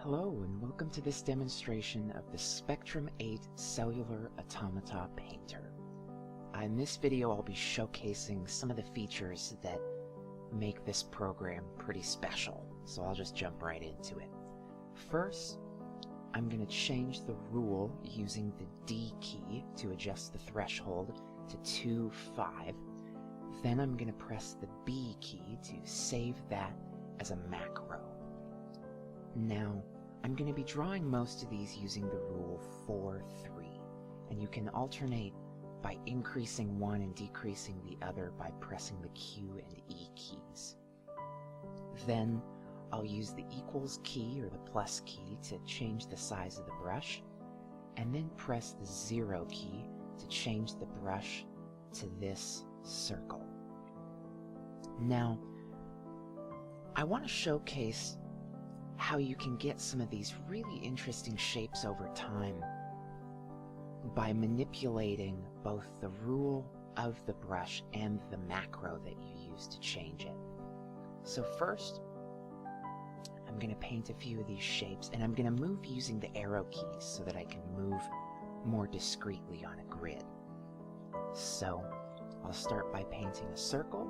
Hello and welcome to this demonstration of the Spectrum8 Cellular Automata Painter. In this video I'll be showcasing some of the features that make this program pretty special, so I'll just jump right into it. First, I'm going to change the rule using the D key to adjust the threshold to 2.5. Then I'm going to press the B key to save that as a macro. Now, I'm going to be drawing most of these using the rule 4-3, and you can alternate by increasing one and decreasing the other by pressing the Q and E keys. Then I'll use the equals key or the plus key to change the size of the brush, and then press the 0 key to change the brush to this circle. Now, I want to showcase how you can get some of these really interesting shapes over time by manipulating both the rule of the brush and the macro that you use to change it. So first, I'm going to paint a few of these shapes, and I'm going to move using the arrow keys so that I can move more discreetly on a grid. So I'll start by painting a circle,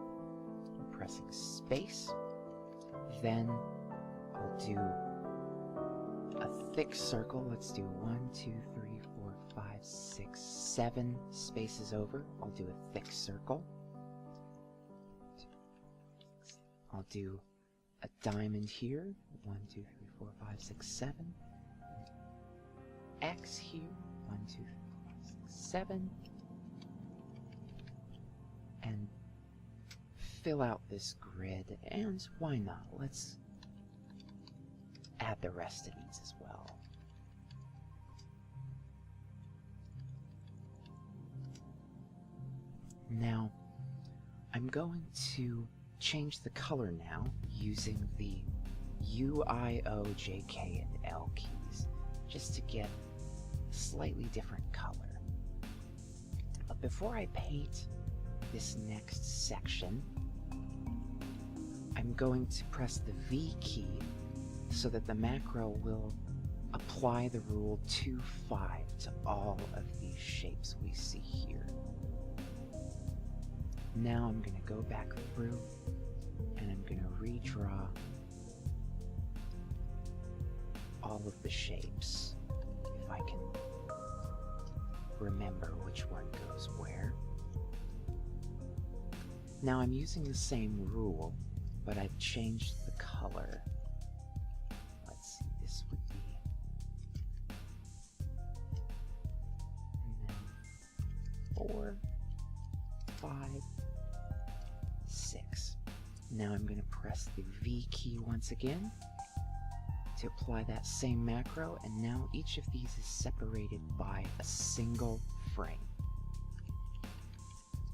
pressing space, then I'll do a thick circle. Let's do 1, 2, 3, 4, 5, 6, 7 spaces over. I'll do a thick circle. I'll do a diamond here. 1, 2, 3, 4, 5, 6, 7. X here. 1, 2, 3, 4, 5, 6, 7. And fill out this grid. And why not? Let's add the rest of these as well. Now, I'm going to change the color now using the U, I, O, J, K, and L keys, just to get a slightly different color. But before I paint this next section, I'm going to press the V key so that the macro will apply the rule 2.5 to all of these shapes we see here. Now I'm going to go back through and I'm going to redraw all of the shapes, if I can remember which one goes where. Now I'm using the same rule, but I've changed the color. Let's see, this would be, and then 4, 5, 6. Now I'm going to press the V key once again to apply that same macro, and now each of these is separated by a single frame.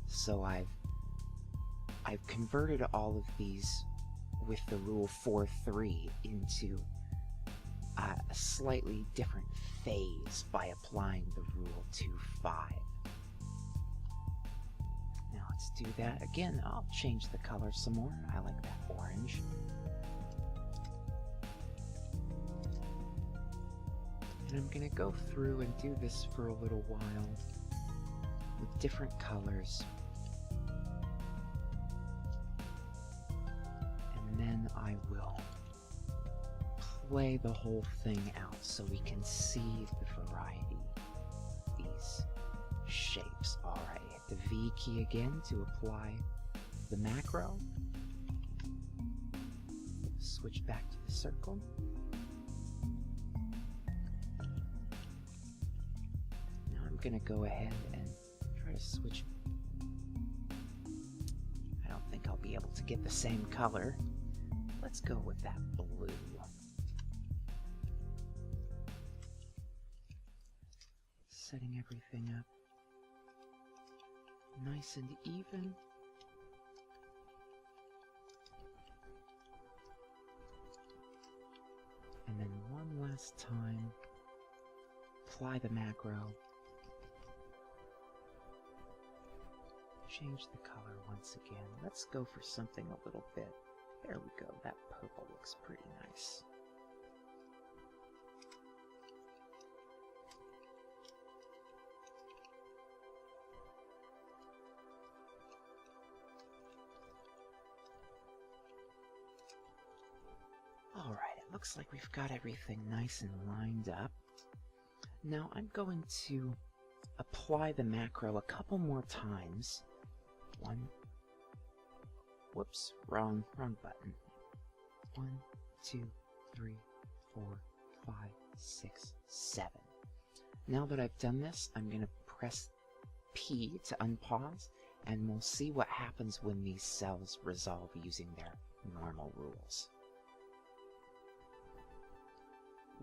So I've converted all of these with the rule 4-3 into a slightly different phase by applying the rule 2.5. Now let's do that again. I'll change the color some more. I like that orange. And I'm going to go through and do this for a little while with different colors. And then I will play the whole thing out so we can see the variety of these shapes. Alright, hit the V key again to apply the macro. Switch back to the circle. Now I'm going to go ahead and try to switch. I don't think I'll be able to get the same color. Let's go with that blue. Setting everything up nice and even. And then one last time, apply the macro. Change the color once again. Let's go for something a little bit. There we go. That purple looks pretty nice. Alright, it looks like we've got everything nice and lined up. Now I'm going to apply the macro a couple more times. Whoops, wrong button. 1, 2, 3, 4, 5, 6, 7. Now that I've done this, I'm going to press P to unpause, and we'll see what happens when these cells resolve using their normal rules.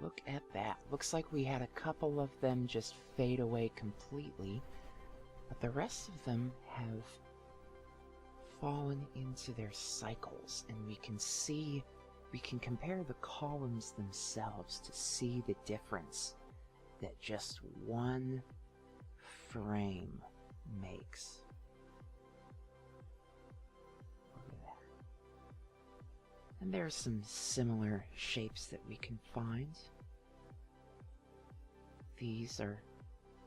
Look at that. Looks like we had a couple of them just fade away completely, but the rest of them have fallen into their cycles, and we can compare the columns themselves to see the difference that just one frame makes. Look at that. And there are some similar shapes that we can find. These are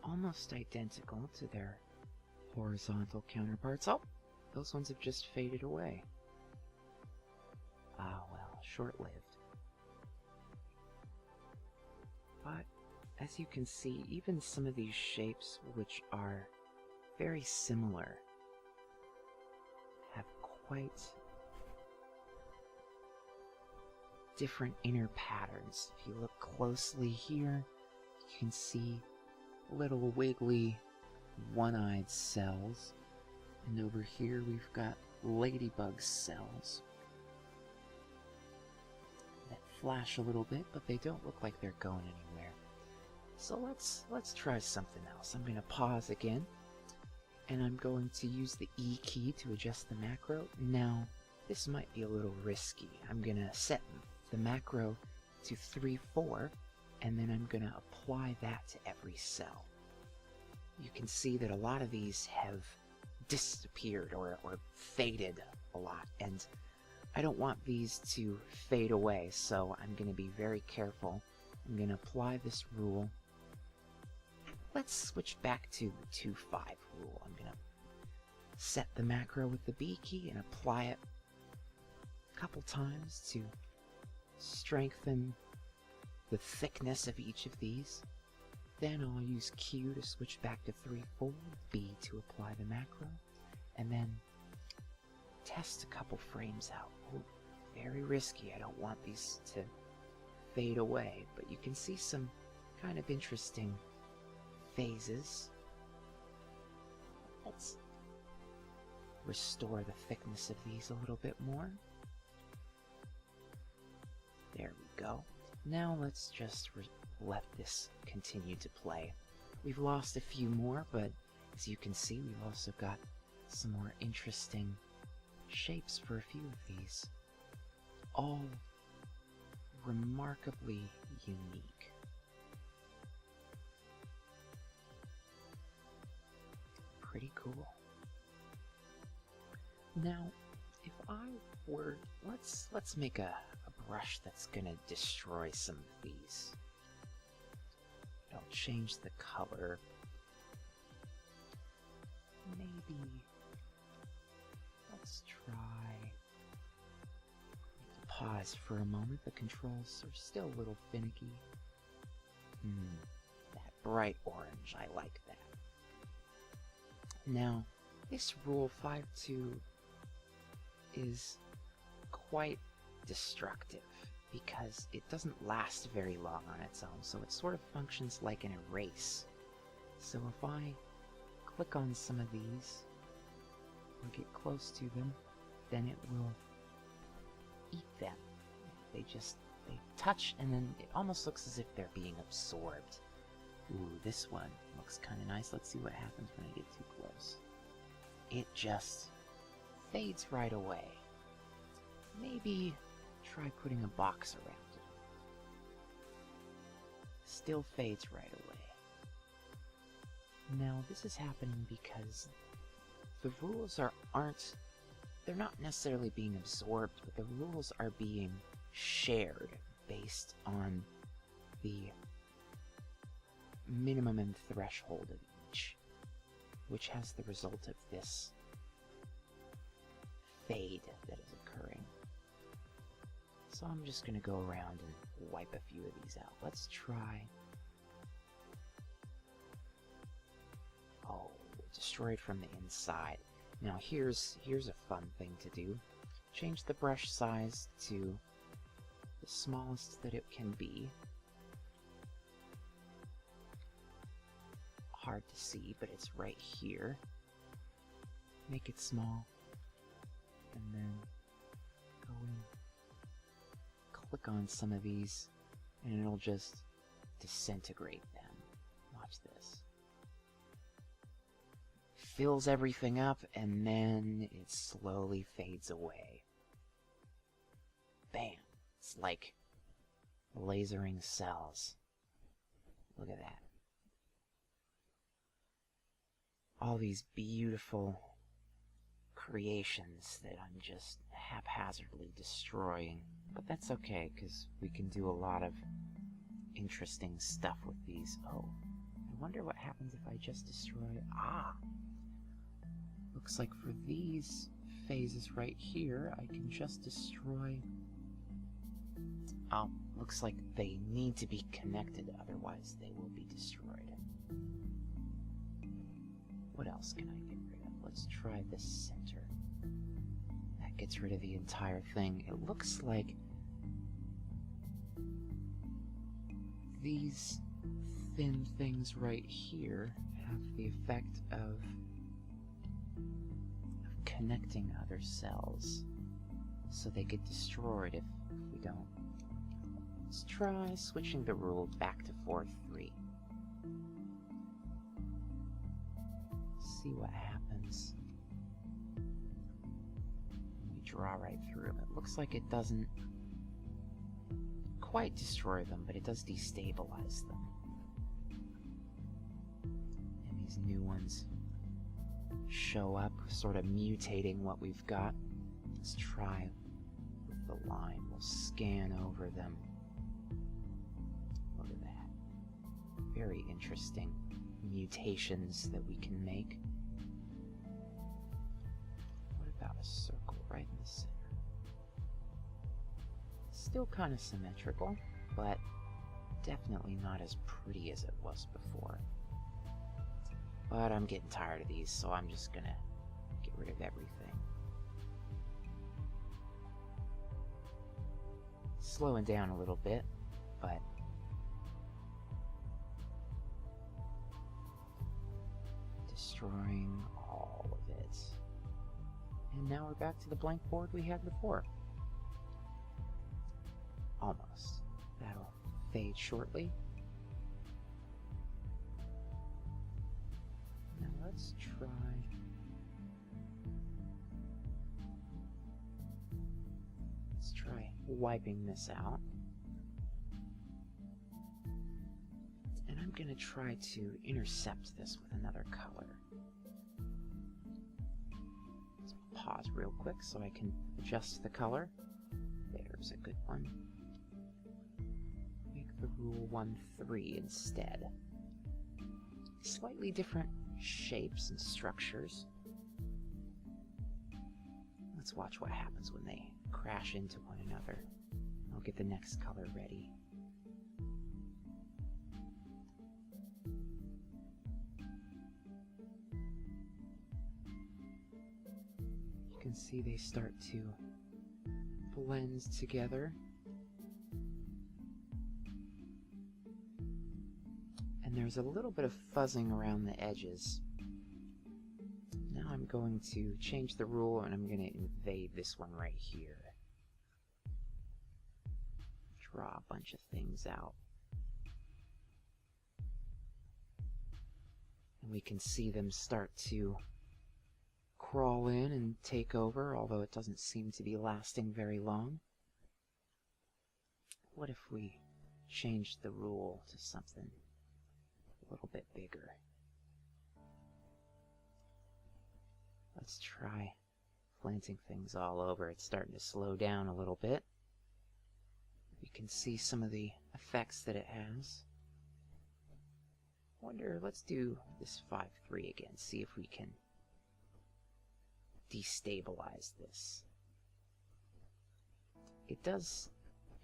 almost identical to their horizontal counterparts. Oh, those ones have just faded away. Ah, well, short-lived. But as you can see, even some of these shapes, which are very similar, have quite different inner patterns. If you look closely here, you can see little wiggly one-eyed cells, and over here we've got ladybug cells that flash a little bit, but they don't look like they're going anywhere. So let's try something else. I'm going to pause again, and I'm going to use the E key to adjust the macro. Now, this might be a little risky. I'm going to set the macro to 3-4, and then I'm going to apply that to every cell. You can see that a lot of these have disappeared or faded a lot, and I don't want these to fade away, so I'm going to be very careful. I'm going to apply this rule. Let's switch back to the 2-5 rule. I'm going to set the macro with the B key and apply it a couple times to strengthen the thickness of each of these. Then I'll use Q to switch back to 3-4, B to apply the macro, and then test a couple frames out. Ooh, very risky. I don't want these to fade away, but you can see some kind of interesting phases. Let's restore the thickness of these a little bit more. There we go. Now let's just let this continue to play. We've lost a few more, but as you can see, we've also got some more interesting shapes for a few of these. All remarkably unique. Pretty cool. Now, if I were, let's make a brush that's gonna destroy some of these. I'll change the color. Maybe let's try. Pause for a moment. The controls are still a little finicky. That bright orange, I like that. Now, this rule 5-2 is quite destructive because it doesn't last very long on its own, so it sort of functions like an erase. So if I click on some of these and get close to them, then it will eat them. They touch, and then it almost looks as if they're being absorbed. Ooh, this one looks kind of nice. Let's see what happens when I get too close. It just fades right away. Maybe try putting a box around it. Still fades right away. Now, this is happening because the rules they're not necessarily being absorbed, but the rules are being shared based on the minimum and threshold of each, which has the result of this fade that is occurring. So I'm just going to go around and wipe a few of these out. Let's try... Oh, destroyed from the inside. Now here's a fun thing to do. Change the brush size to the smallest that it can be. Hard to see, but it's right here. Make it small, and then go in, click on some of these, and it'll just disintegrate them. Watch this. Fills everything up, and then it slowly fades away. Bam! It's like lasering cells. Look at that. All these beautiful creations that I'm just haphazardly destroying. But that's okay, because we can do a lot of interesting stuff with these. Oh, I wonder what happens if I just destroy... Ah! Looks like for these phases right here, I can just destroy... Oh, looks like they need to be connected, otherwise they will be destroyed. What else can I get rid of? Let's try the center. That gets rid of the entire thing. It looks like these thin things right here have the effect of connecting other cells, so they get destroyed if we don't. Let's try switching the rule back to 4-3. See what happens. We draw right through them. It looks like it doesn't quite destroy them, but it does destabilize them. And these new ones show up, sort of mutating what we've got. Let's try with the line. We'll scan over them. Look at that. Very interesting mutations that we can make. What about a circle right in the center? Still kind of symmetrical, but definitely not as pretty as it was before. But I'm getting tired of these, so I'm just gonna get rid of everything. Slowing down a little bit, but destroying all of it. And now we're back to the blank board we had before. Almost. That'll fade shortly. Now let's try... Let's try wiping this out. And I'm going to try to intercept this with another color. Let's pause real quick so I can adjust the color. There's a good one. Make the rule 1-3 instead. Slightly different shapes and structures. Let's watch what happens when they crash into one another. I'll get the next color ready. You can see they start to blend together. And there's a little bit of fuzzing around the edges. Now I'm going to change the rule and I'm going to invade this one right here. Draw a bunch of things out. And we can see them start to crawl in and take over, although it doesn't seem to be lasting very long. What if we changed the rule to something a little bit bigger? Let's try planting things all over. It's starting to slow down a little bit. You can see some of the effects that it has. Wonder, let's do this 5-3 again, see if we can destabilize this. It does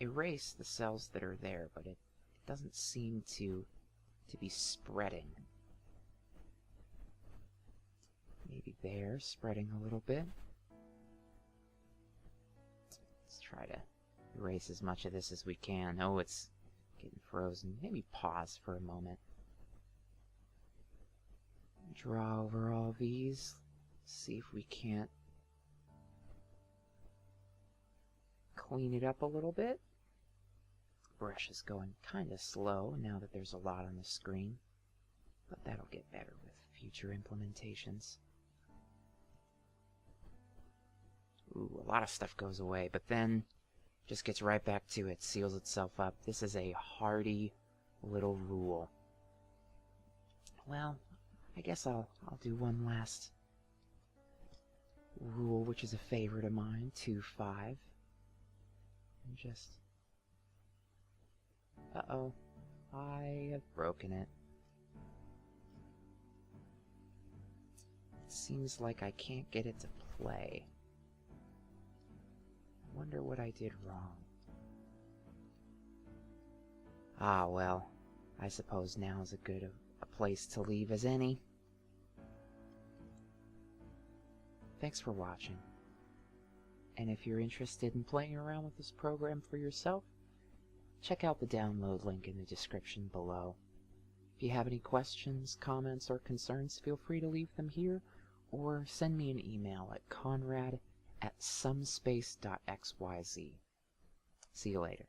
erase the cells that are there, but it doesn't seem to be spreading. Maybe there, spreading a little bit. Let's try to erase as much of this as we can. Oh, it's getting frozen. Maybe pause for a moment. Draw over all these. See if we can't clean it up a little bit. Brush is going kind of slow now that there's a lot on the screen, but that'll get better with future implementations. Ooh, a lot of stuff goes away, but then just gets right back to it, seals itself up. This is a hardy little rule. Well, I guess I'll do one last rule, which is a favorite of mine, 2-5. And just... Uh-oh. I have broken it. It seems like I can't get it to play. I wonder what I did wrong. Ah, well, I suppose now is as good a place to leave as any. Thanks for watching. And if you're interested in playing around with this program for yourself, check out the download link in the description below. If you have any questions, comments, or concerns, feel free to leave them here, or send me an email at conrad@somespace.xyz. See you later.